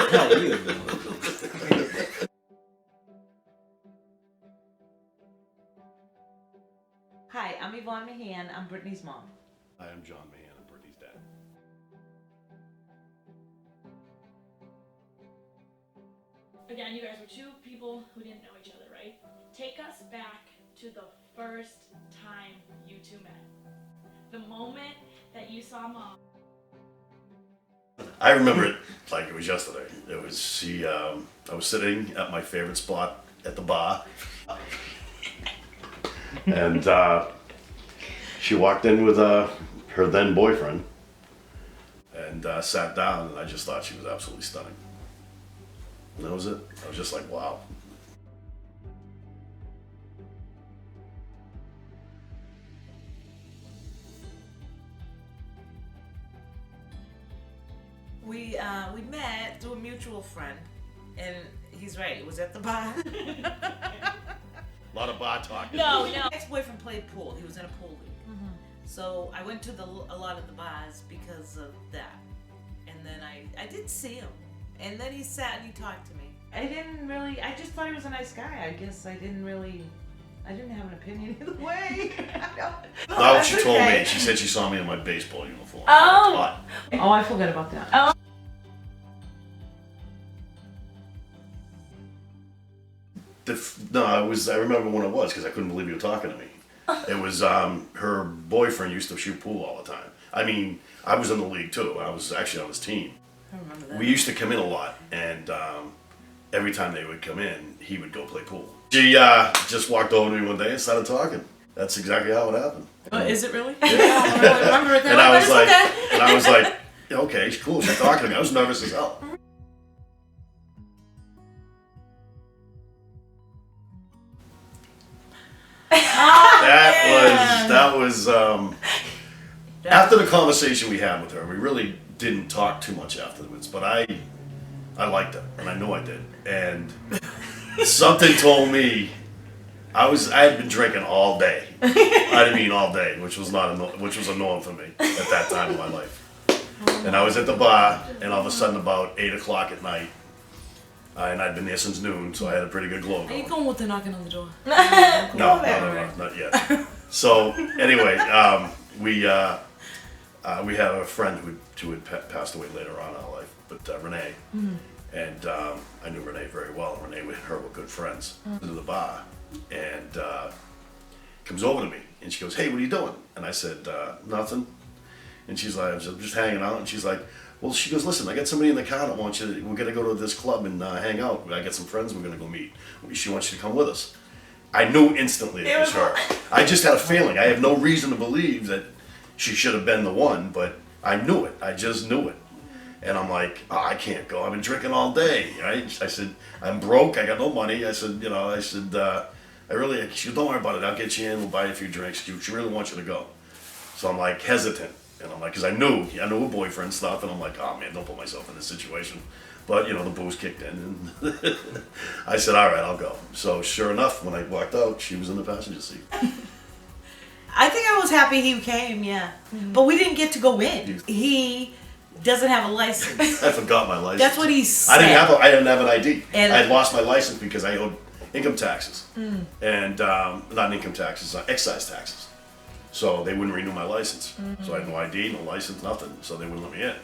How are you? Hi, I'm Ivone Mahan. I'm Britany's mom. I am John Mahan, I'm Britany's dad. Again, you guys were two people who didn't know each other, right? Take us back to the first time you two met. The moment that you saw Mom. I remember it like it was yesterday. It was I was sitting at my favorite spot at the bar, and she walked in with her then boyfriend, and sat down, and I just thought she was absolutely stunning. And that was it. I was just like, wow. We met through a mutual friend, and he's right. It was at the bar. A lot of bar talking. No. My ex-boyfriend played pool. He was in a pool league. So I went to a lot of the bars because of that. And then I did see him. And then he sat and he talked to me. I just thought he was a nice guy. I guess I didn't have an opinion either way. Not what she told me. She said she saw me in my baseball uniform. Oh. Oh, I forgot about that. Oh. I remember when it was because I couldn't believe you were talking to me. It was her boyfriend used to shoot pool all the time. I mean, I was in the league too. I was actually on his team. I remember that. We used to come in a lot, and every time they would come in, he would go play pool. She just walked over to me one day and started talking. That's exactly how it happened. Is it really? I don't really remember it that And way, I but was it's like, okay. and I was like, yeah, okay, cool. She's talking to me. I was nervous as hell. That was after the conversation we had with her. We really didn't talk too much afterwards, but I liked her, and I know I did. And something told me I had been drinking all day. I mean all day, which was a norm for me at that time in my life. And I was at the bar, and all of a sudden, about 8 o'clock at night, and I'd been there since noon, so I had a pretty good glow Are you going. going with the knocking on the door? No, not yet. So anyway, we had a friend who had passed away later on in our life, but Renee, and I knew Renee very well. Renee and her were good friends. To the bar, and comes over to me, and she goes, "Hey, what are you doing?" And I said, "Nothing." And she's like, "I'm just hanging out." And she's like, well, she goes, "Listen, I got somebody in the car that wants you. We're gonna go to this club and hang out. I got some friends we're gonna go meet. She wants you to come with us." I knew instantly it was her. I just had a feeling. I have no reason to believe that she should have been the one, but I knew it. I just knew it. And I'm like, oh, I can't go. I've been drinking all day, right? I said, I'm broke. I got no money. I said, she goes, don't worry about it. I'll get you in. We'll buy you a few drinks. She really wants you to go. So I'm like hesitant. And I'm like, because I knew her boyfriend stuff. And I'm like, oh man, don't put myself in this situation. But, the booze kicked in, and I said, all right, I'll go. So sure enough, when I walked out, she was in the passenger seat. I think I was happy he came, yeah. But we didn't get to go in. He doesn't have a license. I forgot my license. That's what he said. I didn't have an ID. And I had lost my license because I owed income taxes. And, not income taxes, excise taxes. So they wouldn't renew my license. So I had no ID, no license, nothing. So they wouldn't let me in.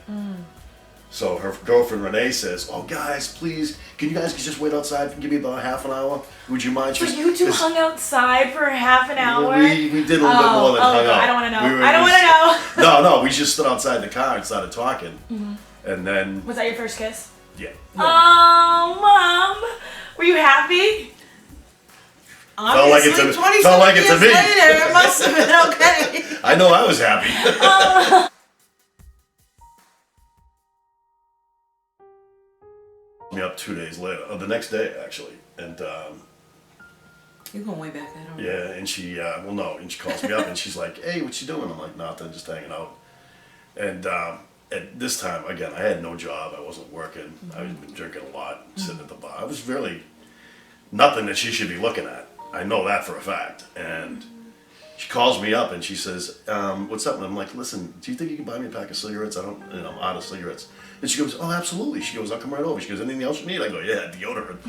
So her girlfriend Renee says, "Oh guys, please, can you guys just wait outside and give me about half an hour? Would you mind?" So you two hung outside for half an hour? We did a little bit more than hung out. I don't want to know. I don't want to know. No, we just stood outside the car and started talking. And then... Was that your first kiss? Yeah. Oh, Mom. Were you happy? Felt like it to me. Later, it must have been okay. I know I was happy. Me up 2 days later, the next day actually, and You're going way back, I don't know. yeah, and she and she calls me up and she's like, "Hey, what you doing?" I'm like, "Nothing, just hanging out." And at this time, again, I had no job, I wasn't working, I had been drinking a lot, sitting at the bar. I was really nothing that she should be looking at. I know that for a fact. And she calls me up and she says, what's up? And I'm like, listen, do you think you can buy me a pack of cigarettes? I'm out of cigarettes. And she goes, oh, absolutely. She goes, I'll come right over. She goes, anything else you need? I go, yeah, deodorant.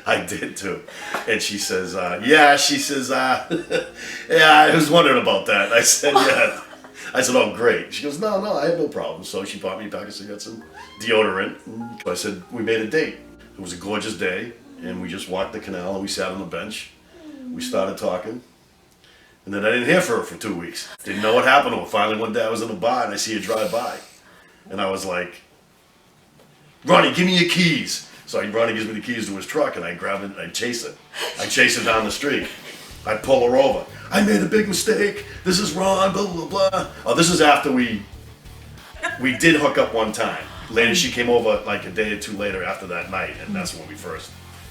I did too. And she says, yeah, I was wondering about that. I said, yeah. I said, oh, great. She goes, no, I have no problem. So she bought me a pack of cigarettes and deodorant. And I said, we made a date. It was a gorgeous day. And we just walked the canal and we sat on the bench. We started talking. And then I didn't hear from her for 2 weeks. Didn't know what happened to her. Finally, one day I was in the bar and I see her drive by. And I was like, Ronnie, give me your keys. So Ronnie gives me the keys to his truck and I grab it and I chase it. I chase her down the street. I pull her over. I made a big mistake. This is wrong, blah, blah, blah. Oh, this is after we did hook up one time. Later, she came over like a day or two later after that night, and that's when we first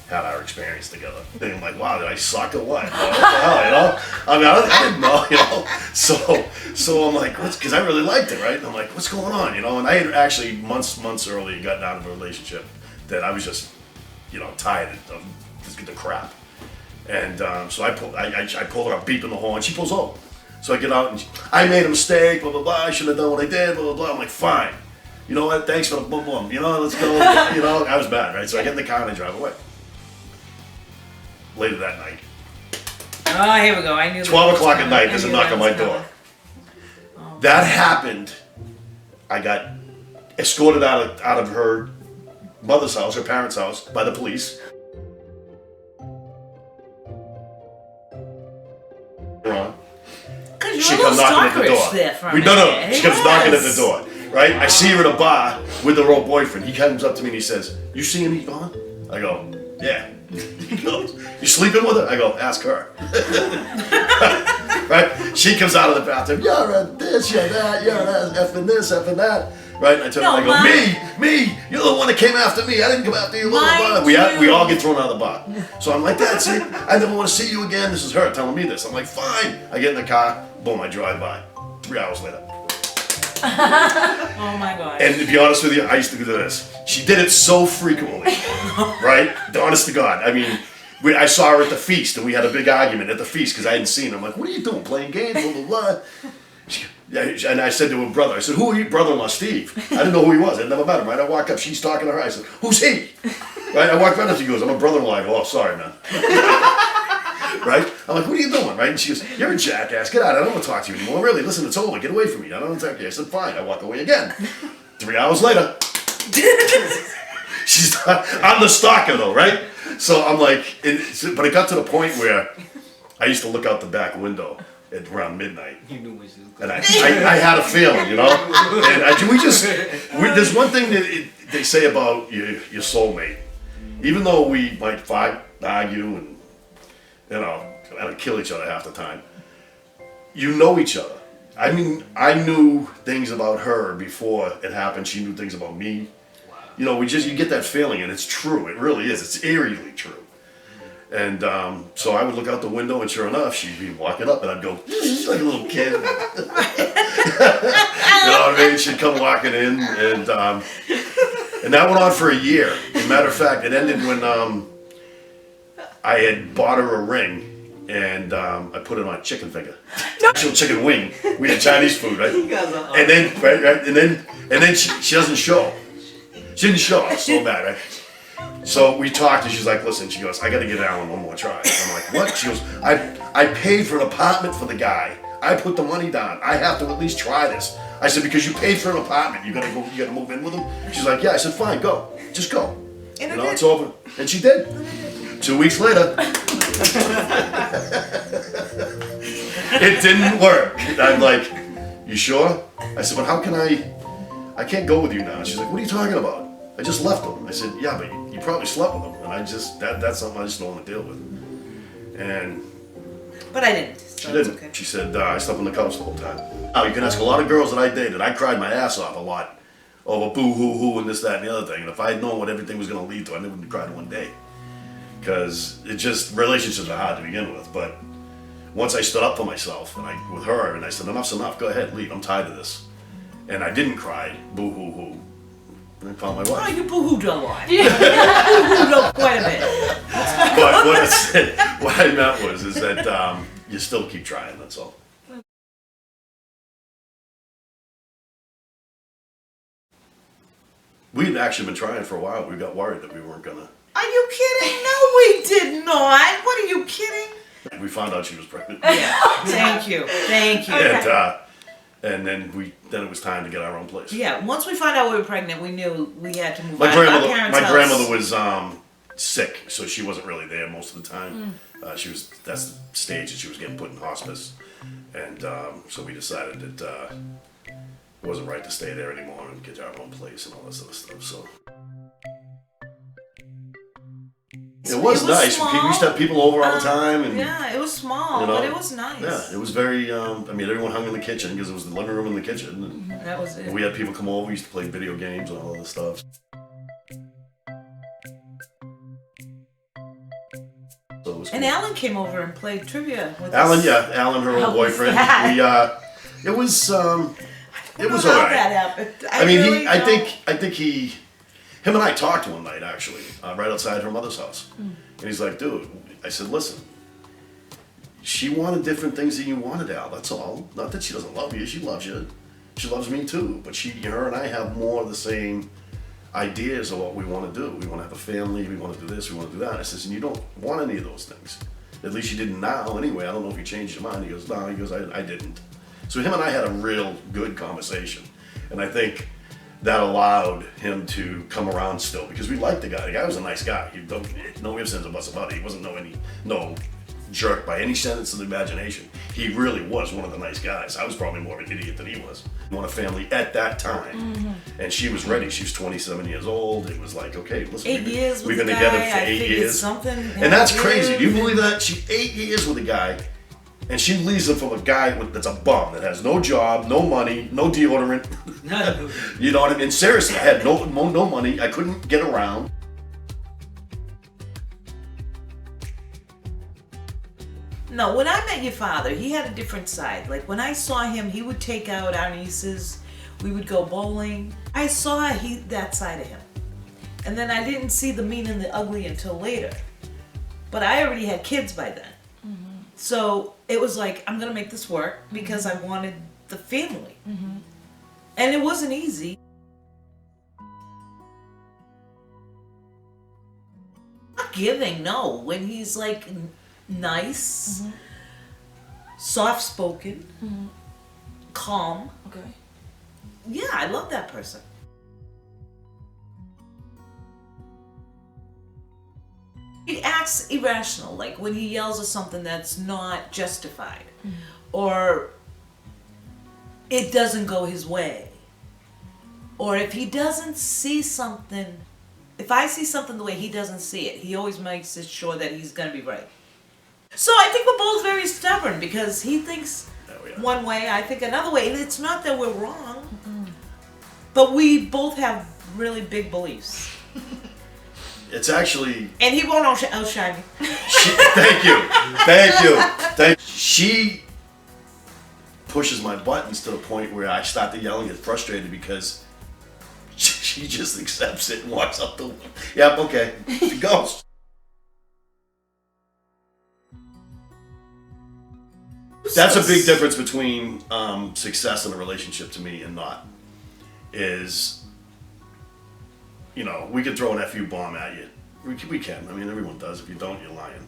had our experience together. And I'm like, wow, did I suck or what? What the hell, you know? I mean, I didn't know, you know? So I'm like, because I really liked it, right? And I'm like, what's going on, you know? And I had actually months earlier gotten out of a relationship that I was just, you know, tired of the crap. And so I pulled her up, beeping the horn. She pulls over. So I get out and I made a mistake, blah, blah, blah. I shouldn't have done what I did, blah, blah, blah. I'm like, fine. You know what? Thanks for the boom, boom. You know, let's go. You know, I was bad, right? So I get in the car and I drive away. Later that night. Oh, here we go. I knew 12 o'clock at night, there's a knock on my door. Oh. That happened. I got escorted out of her mother's house, her parents' house, by the police. She comes knocking at the door. She comes knocking at the door. Right? I see her at a bar with her old boyfriend. He comes up to me and he says, you see him, Ivone? I go, yeah. He goes, you sleeping with her? I go, ask her. Right? She comes out of the bathroom, you're this, you're that, you're effing this, effing that. Right? And I turn around and I go, me, you're the one that came after me. I didn't come after you. Blah, blah. We all get thrown out of the bar. So I'm like, that's it. I never want to see you again. This is her telling me this. I'm like, fine. I get in the car, boom, I drive by. 3 hours later. Oh my God. And to be honest with you, I used to do this. She did it so frequently, right? Honest to God. I mean, I saw her at the feast, and we had a big argument at the feast because I hadn't seen her. I'm like, what are you doing, playing games, blah, blah, blah. And I said to her brother, I said, who are you? Brother-in-law, Steve. I didn't know who he was. I'd never met him, right? I walk up, she's talking to her. I said, who's he? Right? I walk right up, she goes, I'm a brother-in-law. I go, oh, sorry, man. Right? I'm like, what are you doing, right? And she goes, you're a jackass. Get out. I don't want to talk to you anymore. Really, listen, it's over. Get away from me. I don't want to talk to you. I said, fine. I walk away again. 3 hours later. I'm the stalker, though, right? So I'm like, but it got to the point where I used to look out the back window at around midnight. You knew what she was going. And I had a feeling, you know? And there's one thing that they say about your soulmate. Even though we might fight, argue, and you know, kill each other half the time. You know each other. I mean, I knew things about her before it happened. She knew things about me. Wow. You know, you get that feeling, and it's true. It really is. It's eerily true. And so I would look out the window, and sure enough, she'd be walking up, and I'd go, like a little kid. You know what I mean? She'd come walking in, and that went on for a year. As a matter of fact, it ended when I had bought her a ring, and I put it on a chicken finger. Actual chicken wing. We had Chinese food, right? And then, right, and then she doesn't show. She didn't show. I was so mad, right? So we talked, and she's like, "Listen," she goes, "I got to give Alan one more try." And I'm like, "What?" She goes, "I paid for an apartment for the guy. I put the money down. I have to at least try this." I said, "Because you paid for an apartment, you gotta move in with him." She's like, "Yeah." I said, "Fine, go. Just go. You know, it's over." And she did. 2 weeks later, it didn't work. I'm like, "You sure?" I said, "But how can I can't go with you now." She's like, "What are you talking about? I just left him." I said, "Yeah, but you probably slept with him." And that's something I just don't want to deal with. But I didn't. So she didn't. Okay. She said, I slept on the couch the whole time. Now, you can ask a lot of girls that I dated. I cried my ass off a lot over boo, hoo, hoo, and this, that, and the other thing. And if I had known what everything was going to lead to, I never would have cried one day. Because relationships are hard to begin with. But once I stood up for myself with her, and I said, enough's enough, go ahead, leave, I'm tired of this. And I didn't cry, boo, hoo, hoo. And I found my wife. Oh, you boo-hooed a lot. You boo-hooed quite a bit. But what I meant was that, you still keep trying, that's all. We'd actually been trying for a while. We got worried that we weren't gonna. Are you kidding? No, we did not. What are you kidding? We found out she was pregnant. Yeah. Thank you. Thank you. And then it was time to get our own place. Yeah. Once we found out we were pregnant, we knew we had to move My out. grandmother was sick, so she wasn't really there most of the time. That's the stage that she was getting put in hospice, and so we decided that it wasn't right to stay there anymore and get our own place and all this other stuff. So it was nice. Small. We used to have people over all the time, and yeah, it was small, but it was nice. Yeah, it was very. I mean, everyone hung in the kitchen because it was the living room and the kitchen. And that was it. We had people come over. We used to play video games and all this stuff. So it was cool. And Alan came over and played trivia with Alan, us. yeah, Alan, her old boyfriend. It was alright. That happened. I think him and I talked one night actually, right outside her mother's house, and he's like, "Dude," I said, "Listen, she wanted different things than you wanted, Al. That's all. Not that she doesn't love you. She loves you. She loves me too. But her and I have more of the same ideas of what we want to do. We want to have a family. We want to do this. We want to do that." I says, "And you don't want any of those things. At least you didn't now. Anyway, I don't know if you changed your mind." He goes, "No." He goes, I didn't." So him and I had a real good conversation, and I think that allowed him to come around still because we liked the guy. The guy was a nice guy. No ifs, ands, or buts about it. He wasn't no jerk by any sense of the imagination. He really was one of the nice guys. I was probably more of an idiot than he was. He wanted a family at that time, and she was ready. She was 27 years old. It was like, okay, listen, we've been together for 8 years, and that's crazy. Do you believe that? 8 years with a guy. And she leaves him from a guy that's a bum, that has no job, no money, no deodorant. You know what I mean? Seriously, I had no money. I couldn't get around. No, when I met your father, he had a different side. Like when I saw him, he would take out our nieces. We would go bowling. I saw that side of him. And then I didn't see the mean and the ugly until later. But I already had kids by then. So it was like, I'm going to make this work because I wanted the family. And it wasn't easy. Not giving, no. When he's like nice, soft-spoken, calm. Okay. Yeah, I love that person. He acts irrational, like when he yells at something that's not justified, or it doesn't go his way, or if he doesn't see something, if I see something the way he doesn't see it, he always makes it sure that he's gonna be right. So I think we're both very stubborn because he thinks one way, I think another way, and it's not that we're wrong, but we both have really big beliefs. It's actually... And he won't outshine me. Thank you. She pushes my buttons to the point where I start to yell and get frustrated because she just accepts it and walks out the window. Yep, okay. She goes. That's a big difference between success in a relationship to me and not. Is... You know, we could throw an FU bomb at you. We can. I mean, everyone does. If you don't, you're lying.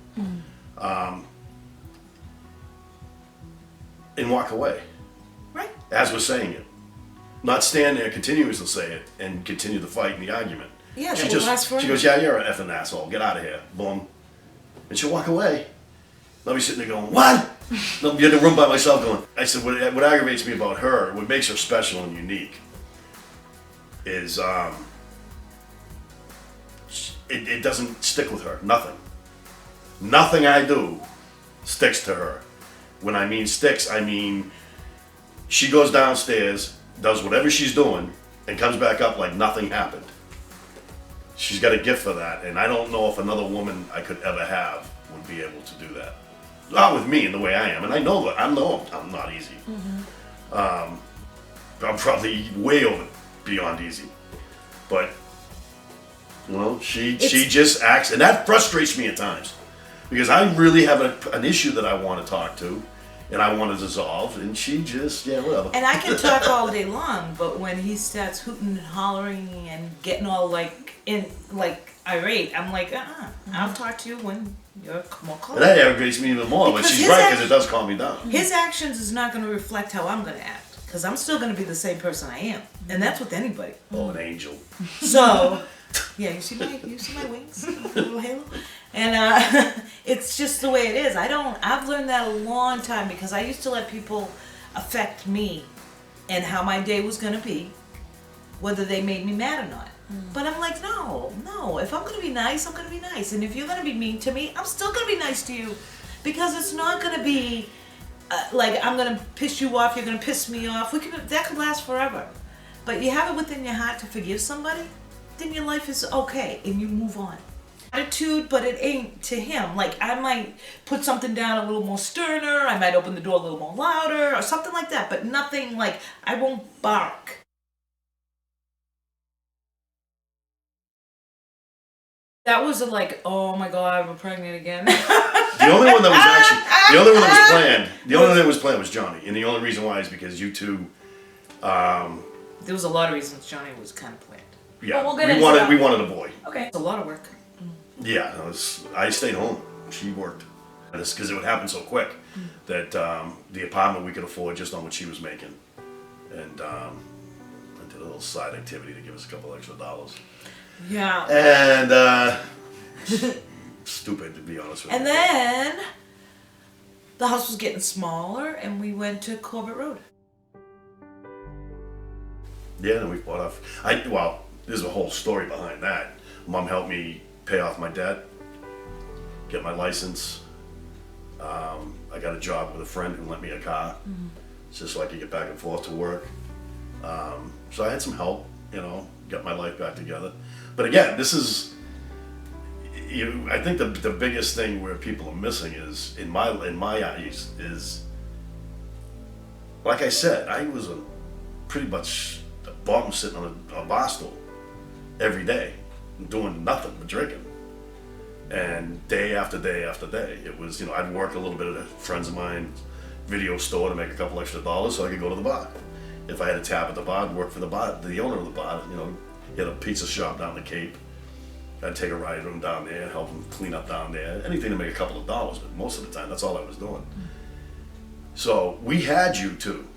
And walk away. Right. As we're saying it. Not stand there continuously say it and continue the fight and the argument. Yeah, she goes, "Yeah, you're an effing asshole. Get out of here." Boom. And she'll walk away. I'll be sitting there going, "What?" I'll be in the room by myself going. I said, what aggravates me about her, what makes her special and unique, is it doesn't stick with her. Nothing I do sticks to her. When I mean sticks, I mean she goes downstairs, does whatever she's doing, and comes back up like nothing happened. She's got a gift for that, and I don't know if another woman I could ever have would be able to do that. Not with me and the way I am, and I know that I'm not easy. I'm probably way over beyond easy, but. Well, she just acts, and that frustrates me at times. because I really have an issue that I want to talk to, and I want to dissolve, and she just, yeah, whatever. And I can talk all day long, but when he starts hooting and hollering and getting all irate, I'm like, I'll talk to you when you're more calm. And that aggravates me even more, but she's right, because it does calm me down. His actions is not going to reflect how I'm going to act, because I'm still going to be the same person I am, and that's with anybody. Oh, an angel. So, yeah, you see my wings, little halo, and it's just the way it is. I've learned that a long time, because I used to let people affect me and how my day was going to be, whether they made me mad or not. But I'm like, no. If I'm going to be nice, I'm going to be nice. And if you're going to be mean to me, I'm still going to be nice to you. Because it's not going to be like I'm going to piss you off, you're going to piss me off. That could last forever. But you have it within your heart to forgive somebody, then your life is okay and you move on. Attitude, but it ain't to him. Like, I might put something down a little more sterner, I might open the door a little more louder or something like that, but nothing like, I won't bark. That was like, oh my God, we're pregnant again. The only one that was planned was Johnny, and the only reason why is because you two. There was a lot of reasons Johnny was kind of planned. Yeah, Well, we wanted a boy. Okay. It's a lot of work. Yeah, I stayed home. She worked. And it's because it would happen so quick that the apartment we could afford just on what she was making, and I did a little side activity to give us a couple extra dollars. Yeah. And stupid, to be honest with you. And then the house was getting smaller, and we went to Corbett Road. Yeah, and we bought off. There's a whole story behind that. Mom helped me pay off my debt, get my license. I got a job with a friend who lent me a car, just so I could get back and forth to work. So I had some help, got my life back together. But again, this is, I think the biggest thing where people are missing is, in my eyes, is, like I said, I was pretty much a bum sitting on a bar stool every day, doing nothing but drinking. And day after day after day, it was, I'd work a little bit at a friend's of mine video store to make a couple extra dollars so I could go to the bar. If I had a tab at the bar, I'd work for the owner of the bar. He had a pizza shop down the Cape. I'd take a ride with him down there, help him clean up down there, anything to make a couple of dollars, but most of the time, that's all I was doing. So we had you two,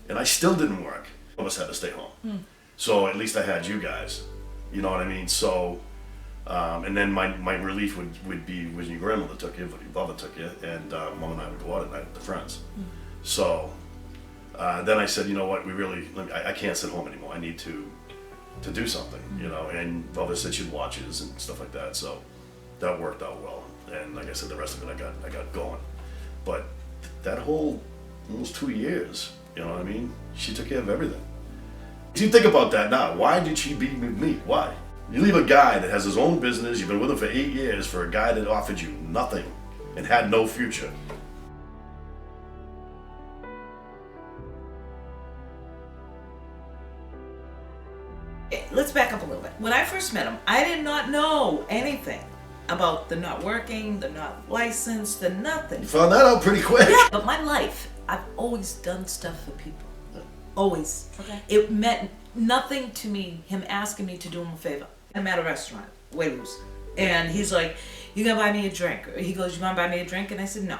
and I still didn't work. All of us had to stay home. So at least I had you guys, you know what I mean? So, and then my relief would be when your grandmother took you, when your brother took you, and Mom and I would go out at night with the friends. So then I said, you know what, I can't sit home anymore. I need to do something, and Velva said she'd watches and stuff like that, so that worked out well. And like I said, the rest of it I got going. But that whole almost 2 years, you know what I mean? She took care of everything. If you think about that now, why did she be with me? Why? You leave a guy that has his own business, you've been with him for 8 years, for a guy that offered you nothing and had no future. Let's back up a little bit. When I first met him, I did not know anything about the not working, the not licensed, the nothing. You found that out pretty quick. Yeah, but my life, I've always done stuff for people. Always. Okay. It meant nothing to me, him asking me to do him a favor. I'm at a restaurant, Wayloos, and he's like, you gonna buy me a drink? He goes, you wanna buy me a drink? And I said, no.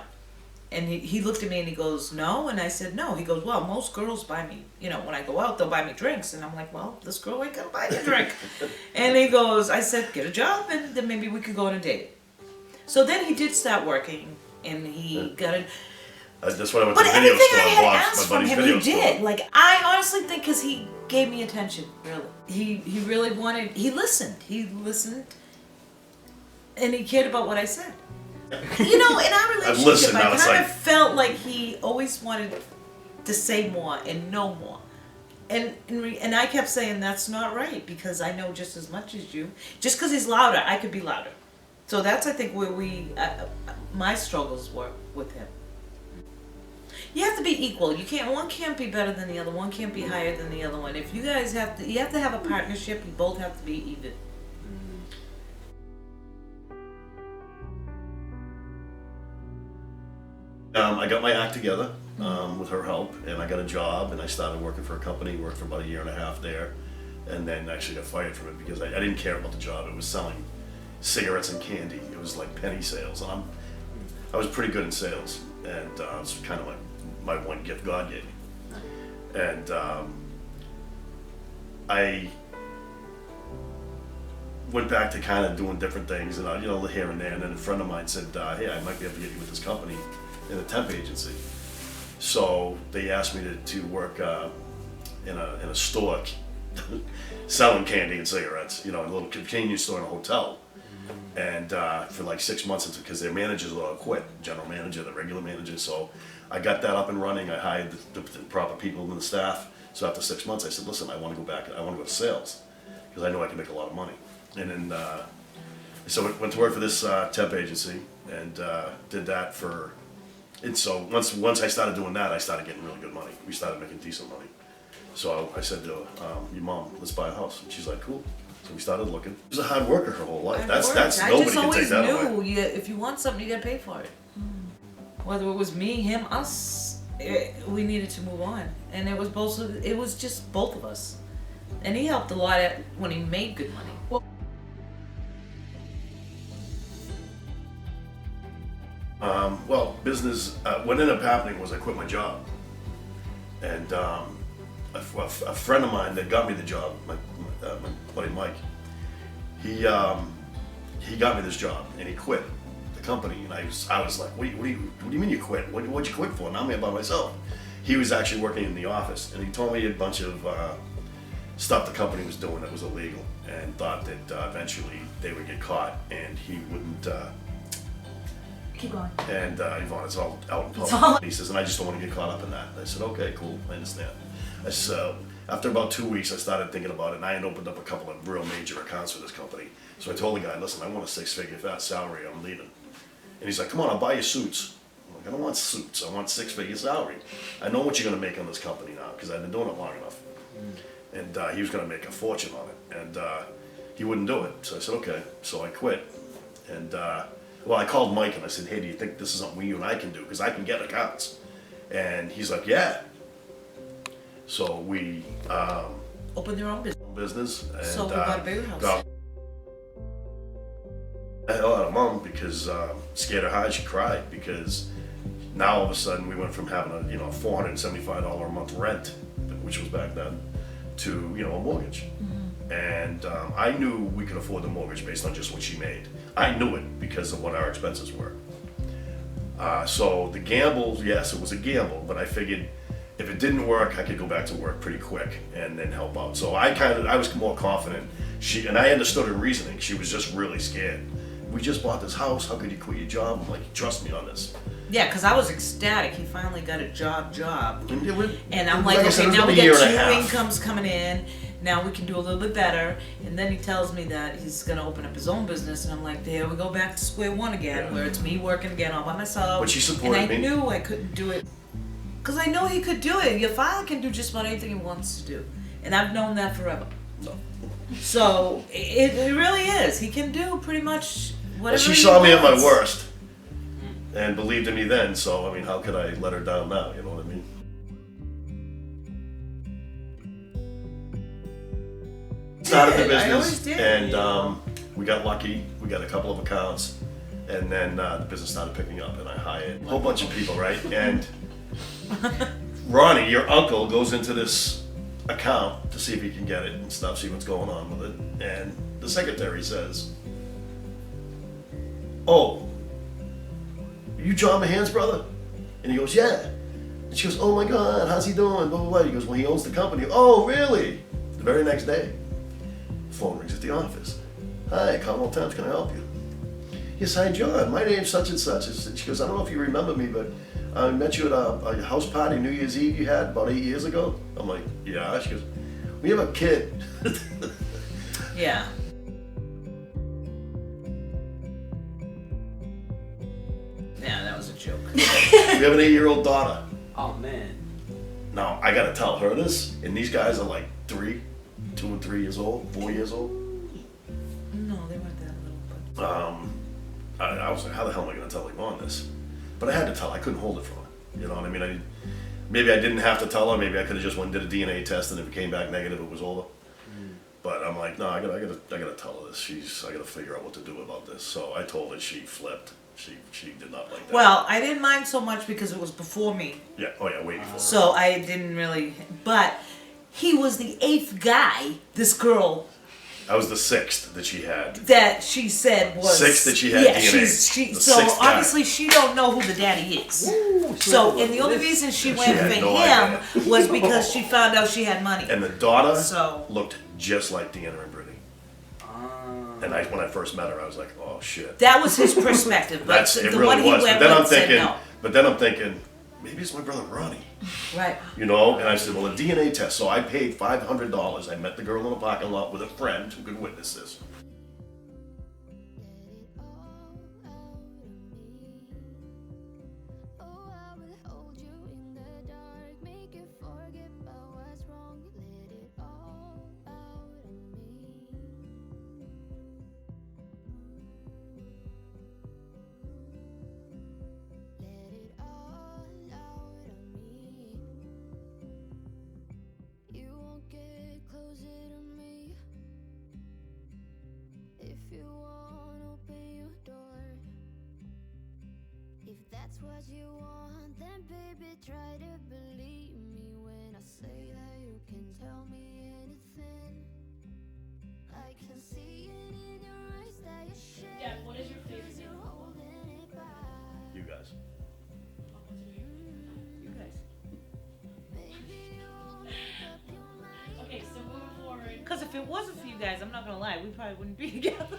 And he looked at me and he goes, no? And I said, no. He goes, well, most girls buy me, when I go out, they'll buy me drinks. And I'm like, well, this girl ain't gonna buy you a drink. And he goes, I said, get a job and then maybe we could go on a date. So then he did start working and he got a... That's what I went but to the video everything store I and had watched asked my from buddy's him, video he store. did. Like, I honestly think because he gave me attention, really. He really wanted... He listened. And he cared about what I said. In our relationship, I kind of felt like he always wanted to say more and know more. And I kept saying, that's not right, because I know just as much as you. Just because he's louder, I could be louder. So that's, I think, where my struggles were with him. You have to be equal. One can't be better than the other. One can't be higher than the other one. If you guys you have to have a partnership. You both have to be even. I got my act together with her help, and I got a job, and I started working for a company, worked for about 1.5 years there, and then actually got fired from it because I didn't care about the job. It was selling cigarettes and candy. It was like penny sales, and I was pretty good in sales, and it's kind of like my one gift God gave me. And I went back to kind of doing different things, and here and there. And then a friend of mine said, "Hey, I might be able to get you with this company in a temp agency." So they asked me to work in a store selling candy and cigarettes, in a little convenience store in a hotel. And for like 6 months, because their managers all quit, general manager, the regular manager. So I got that up and running. I hired the proper people in the staff. So after 6 months, I said, "Listen, I want to go back. I want to go to sales because I know I can make a lot of money." And then so I went to work for this temp agency and did that for. And so once I started doing that, I started getting really good money. We started making decent money. So I said to your mom, "Let's buy a house." And she's like, "Cool." So we started looking. She was a hard worker her whole life. That's nobody can take that away. I just always knew if you want something, you gotta pay for it. Whether it was me, him, us, we needed to move on, and it was just both of us. And he helped a lot when he made good money. Well, business, what ended up happening was I quit my job. And a friend of mine that got me the job, my buddy Mike, he got me this job, and he quit the company. And I was like, what do you mean you quit? What'd you quit for? Now I'm here by myself. He was actually working in the office, and he told me a bunch of stuff the company was doing that was illegal, and thought that eventually they would get caught, and he wouldn't. Keep going. And Ivone, it's all out in public. He says, "And I just don't want to get caught up in that." I said, "Okay, cool, I understand." So after about 2 weeks, I started thinking about it, and I had opened up a couple of real major accounts for this company. So I told the guy, "Listen, I want a 6-figure salary. I'm leaving." And he's like, "Come on, I'll buy you suits." I'm like, "I don't want suits. I want 6-figure salary. I know what you're going to make on this company now because I've been doing it long enough." And he was going to make a fortune on it, and he wouldn't do it. So I said, "Okay." So I quit, and well, I called Mike and I said, "Hey, do you think this is something you and I can do? Because I can get accounts." And he's like, "Yeah." So we Open your own business. And, so we got a bigger house. Got the hell out of Mom because scared her hard. She cried because now all of a sudden we went from having a $475 a month rent, which was back then, to a mortgage. And I knew we could afford the mortgage based on just what she made. I knew it because of what our expenses were. So the gamble, yes, it was a gamble, but I figured if it didn't work, I could go back to work pretty quick and then help out. So I was more confident. And I understood her reasoning. She was just really scared. "We just bought this house. How could you quit your job?" I'm like, "Trust me on this." Yeah, because I was ecstatic. He finally got a job. And I'm like, I said, okay, it was now about we a get year 2 and a half. incomes coming in. Now we can do a little bit better. And then he tells me that he's going to open up his own business. And I'm like, there we go back to square one again, where it's me working again all by myself. But she supported me. And I knew I couldn't do it. Because I know he could do it. Your father can do just about anything he wants to do. And I've known that forever. No. So it really is. He can do pretty much whatever She he saw me at my wants. worst and believed in me then. So I mean, how could I let her down now? You know what I mean? Started the I always business, did. and we got lucky. We got a couple of accounts, and then the business started picking up, and I hired a whole bunch of people, right? And Ronnie, your uncle, goes into this account to see if he can get it and stuff, see what's going on with it, and the secretary says, "Oh, you John Mahan's brother?" And he goes, "Yeah." And she goes, "Oh my God, how's he doing?" Blah, blah, blah. He goes, "Well, he owns the company." "Oh, really?" The very next day, phone rings at the office. "Hi, Commonwealth Times, can I help you?" "Yes, hi, John. My name's such and such." She goes, "I don't know if you remember me, but I met you at a house party New Year's Eve you had about 8 years ago." I'm like, "Yeah." She goes, "We have a kid." Yeah. Yeah, that was a joke. "We have an 8-year-old daughter." Oh man. Now, I gotta tell her this, and these guys are like 2 and 3 years old, 4 years old. No, they weren't that little, but I was like, how the hell am I gonna tell Ivone this? But I had to tell her. I couldn't hold it from her. You know what I mean? Maybe I didn't have to tell her. Maybe I could have just went and did a DNA test, and if it came back negative, it was over. But I'm like, no, I gotta tell her this. I gotta figure out what to do about this. So I told her. She flipped. She did not like that. Well, I didn't mind so much because it was before me. Yeah. Oh yeah. Way before. So I didn't really. But he was the 8th guy. This girl. I was the 6th that she had. That she said was 6th that she had DNA. So obviously she don't know who the daddy is. Woo, so and the only reason she went for him was because she found out she had money. And the daughter looked just like Deanna and Britany. And when I first met her, I was like, oh shit. That was his perspective. But It the really one he was. went But then I'm with said thinking. no. But then I'm thinking, maybe it's my brother Ronnie. Right. You know, and I said, well, a DNA test. So I paid $500. I met the girl in the parking lot with a friend who could witness this. That's what you want, then baby try to believe me when I say that you can tell me anything. I can see it in your eyes that you share. Yeah, what is your favorite thing? You guys. You guys. Okay, so moving forward. Because if it wasn't for you guys, I'm not gonna lie, we probably wouldn't be together.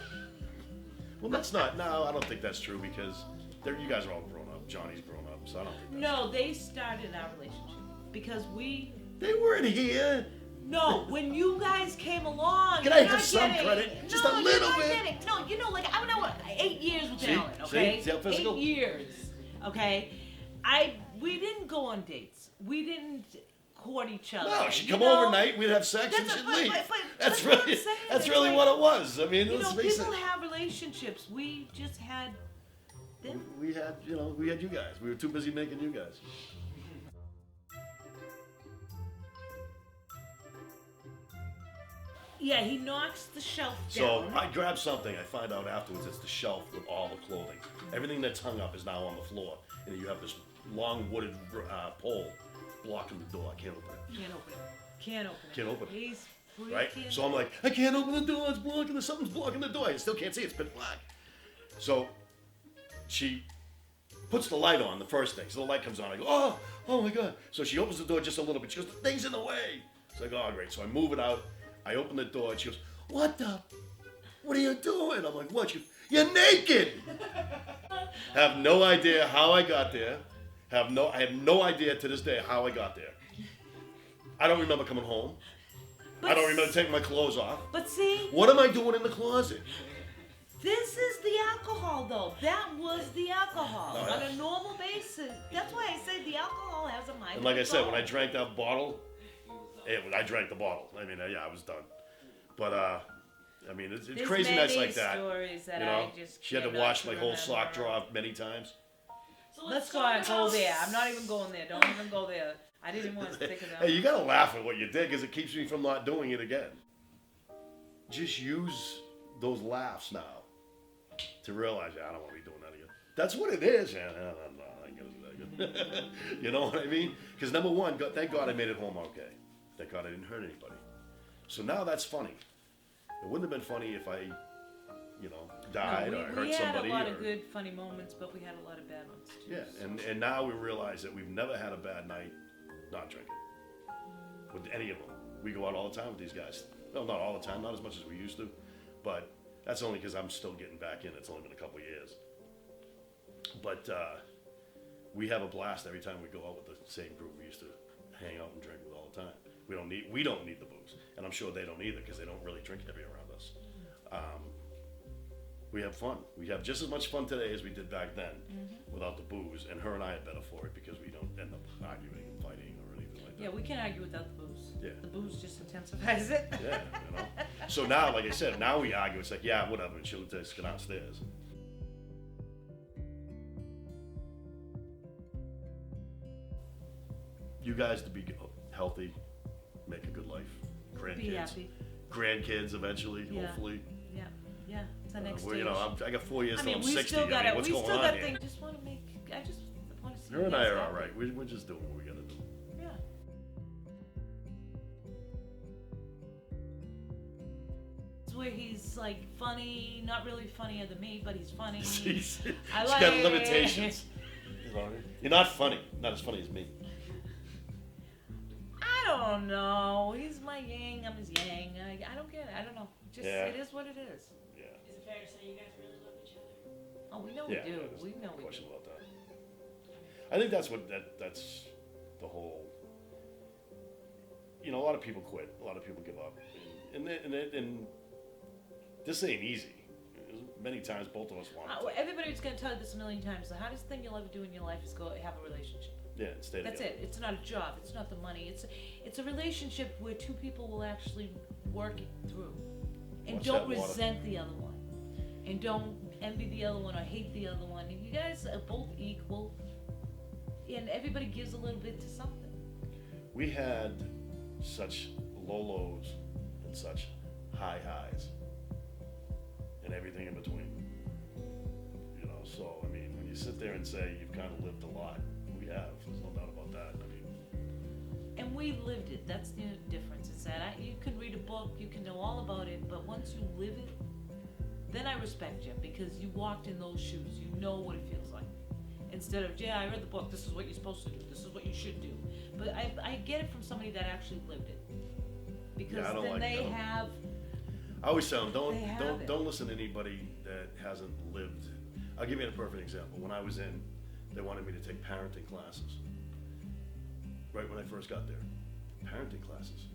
Well, that's not. No, I don't think that's true because you guys are all grown up. Johnny's grown up, so I don't think that's No, they started our relationship because we. They weren't here. No, when you guys came along. Can I have some credit? Just a little bit. No, you know, like I know 8 years with Alan. Okay, See how physical? 8 years. Okay, we didn't go on dates. We didn't court each other. No, she'd you come know? overnight. We'd have sex and That's she'd but- leave. but That's what I'm really saying. that's It's really like, what it was. I mean, You let's know, face people it. have relationships. We just had them. We had you guys. We were too busy making you guys. Yeah, he knocks the shelf So down. I grab something. I find out afterwards it's the shelf with all the clothing. Everything that's hung up is now on the floor, and you have this long wooded pole blocking the door. I can't open it. Can't open it. Can't open it. Can't open it. He's freaking. Right? So I'm like, I can't open the door. It's blocking. Something's blocking the door. I still can't see. It's pitch black. So she puts the light on the first thing. So the light comes on. I go, oh my God. So she opens the door just a little bit. She goes, the thing's in the way. So I go, oh great. So I move it out. I open the door and she goes, what are you doing? I'm like, what? She goes, you're naked. Have no idea how I got there. I have no idea to this day how I got there. I don't remember coming home. I don't remember taking my clothes off. But see, What am I doing in the closet? this is the alcohol, though. That was the alcohol. No, On a normal basis. That's why I say the alcohol has a mind. And like of I its said, own. when I drank that bottle, I drank the bottle. I mean, yeah, I was done. But I mean, it's There's crazy nights many like that. stories that You know, I just she had to cannot wash my whole sock remember. drawer off many times. So Let's talk go about- there. I'm not even going there. Don't even go there. I didn't want to stick it out. Hey, you gotta laugh at what you did because it keeps me from not doing it again. Just use those laughs now to realize, I don't want to be doing that again. That's what it is. Yeah, I ain't gonna do that again. You know what I mean? Because number one, thank God I made it home okay. Thank God I didn't hurt anybody. So now that's funny. It wouldn't have been funny if I, died or I hurt we had somebody. a lot of good, funny moments, but we had a lot of bad ones too. Yeah, and now we realize that we've never had a bad night not drinking. With any of them. We go out all the time with these guys. No, not all the time, not as much as we used to. But that's only because I'm still getting back in. It's only been a couple of years. But we have a blast every time we go out with the same group we used to hang out and drink with all the time. We don't need the booze. And I'm sure they don't either because they don't really drink heavy around us. We have fun. We have just as much fun today as we did back then without the booze. And her and I are better for it because we don't end up arguing and fighting or anything like that. Yeah, we can argue without the booze. Yeah. The booze just intensifies it. Yeah, So now, like I said, now we argue. It's like, yeah, whatever. And she'll just go downstairs. you guys to be healthy, make a good life, Be grandkids, happy. Grandkids eventually, Yeah. hopefully. Yeah. It's the next Well, stage. you know, I got 4 years I till mean, I'm we 60. still got it. What's We going still on got here? things. I just want to see. Her you and I guys are all happy. right. We're just doing what we gotta do. Yeah. It's where he's like funny, not really funnier than me, but he's funny. She's I got like- limitations. You know, you're not funny. Not as funny as me. I don't know. He's my yang. I'm his yang. I don't get it. I don't know. Just Yeah. it is what it is. Yeah. Is it fair to say you guys really love each other? Oh, we know Yeah. we do. there's We know no we question do. about that. I think that's that's the whole. You know, a lot of people quit. A lot of people give up, and this ain't easy. Many times, both of us want to. Everybody's gonna tell you this a million times. The hardest thing you'll ever do in your life is go have a relationship. Yeah, and stay That's together. it. It's not a job. It's not the money. It's a relationship where two people will actually work it through, and Watch don't that water. resent the other one, and don't envy the other one or hate the other one. And you guys are both equal, and everybody gives a little bit to something. We had such low lows and such high highs, and everything in between. You know, so I mean, when you sit there and say you've kind of lived a lot, we have. There's no doubt about that. I mean, And we lived it. That's the difference. Is that you can read a book, you can know all about it, but once you live it, then I respect you because you walked in those shoes. You know what it feels like. Instead of, yeah, I read the book. This is what you're supposed to do. This is what you should do. But I get it from somebody that actually lived it. Because Yeah, I don't then like they that. have. I always tell them, They have it. don't listen to anybody that hasn't lived. I'll give you a perfect example. When I was in, they wanted me to take parenting classes. Right when I first got there, parenting classes.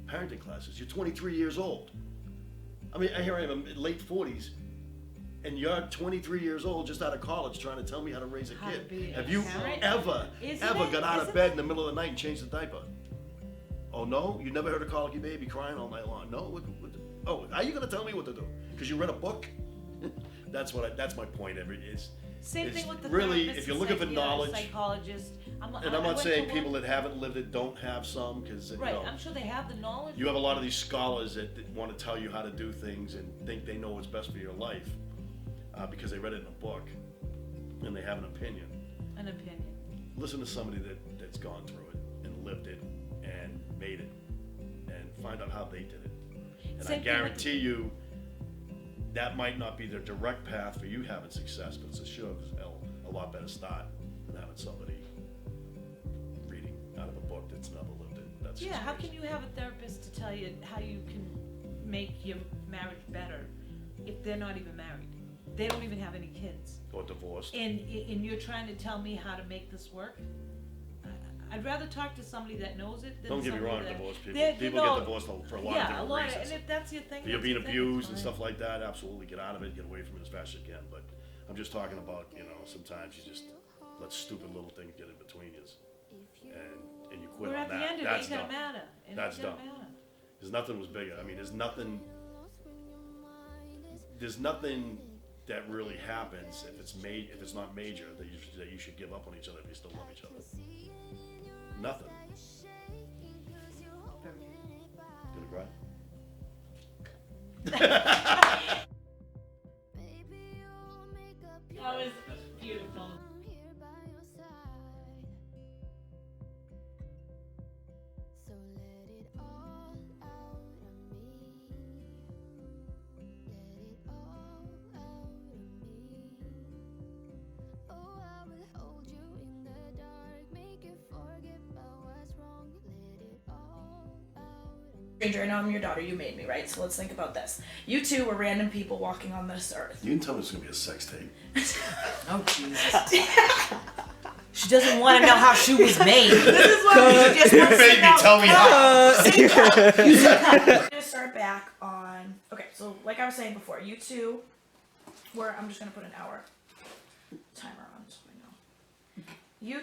Parenting classes. You're 23 years old. I mean, here I am, in late 40s, and you're 23 years old, just out of college, trying to tell me how to raise a How to kid. be a Have you parent? ever Isn't it? got out of Isn't bed it? in the middle of the night and changed the diaper? Oh no, you never heard a colicky baby crying all night long? No. Oh, are you gonna tell me what to do? Because you read a book? That's my point. Same It's thing with the really, therapist, if you're looking for knowledge, psychologist. and I I'm not went saying to people one- that haven't lived it don't have some, because Right, I'm sure they have the knowledge. you have a lot of these scholars that want to tell you how to do things and think they know what's best for your life because they read it in a book and they have an opinion. An opinion. Listen to somebody that's gone through it and lived it and made it and find out how they did it. And Same I thing with- guarantee you that might not be the direct path for you having success, but it's a lot better start than having somebody reading out of a book that's never lived it. That's Yeah, just how crazy. can you have a therapist to tell you how you can make your marriage better if they're not even married? They don't even have any kids. Or divorced. And you're trying to tell me how to make this work? I'd rather talk to somebody that knows it than Don't get me somebody wrong, that- divorced people. They- People no, get divorced for a lot of yeah, different a lot reasons. and if that's your thing, If you're that's being your thing, abused and fine. stuff like that, absolutely get out of it, get away from it as fast as you can. But I'm just talking about, sometimes you just let stupid little things get in between you, and you quit We're on at the that. end, it That's ain't gonna dumb. matter. It That's ain't gonna dumb. matter. Because nothing was bigger. I mean, there's nothing that really happens if it's not major that you should give up on each other if you still love each other. Nothing. Gonna cry? That was beautiful. So let it all out of me. Let it all out of me. Oh, I will hold you in the dark, make you forget about what's wrong. Let it all out of me. Stranger, I know I'm your daughter. You made me, right? So let's think about this. You two were random people walking on this earth. You can tell me it's gonna be a sex tape. Oh Jesus! She doesn't want to know how she was made. This is what you just want to Baby, tell me how. We're gonna start back on. Okay, so like I was saying before, you two were. I'm just gonna put an hour timer on so I know. You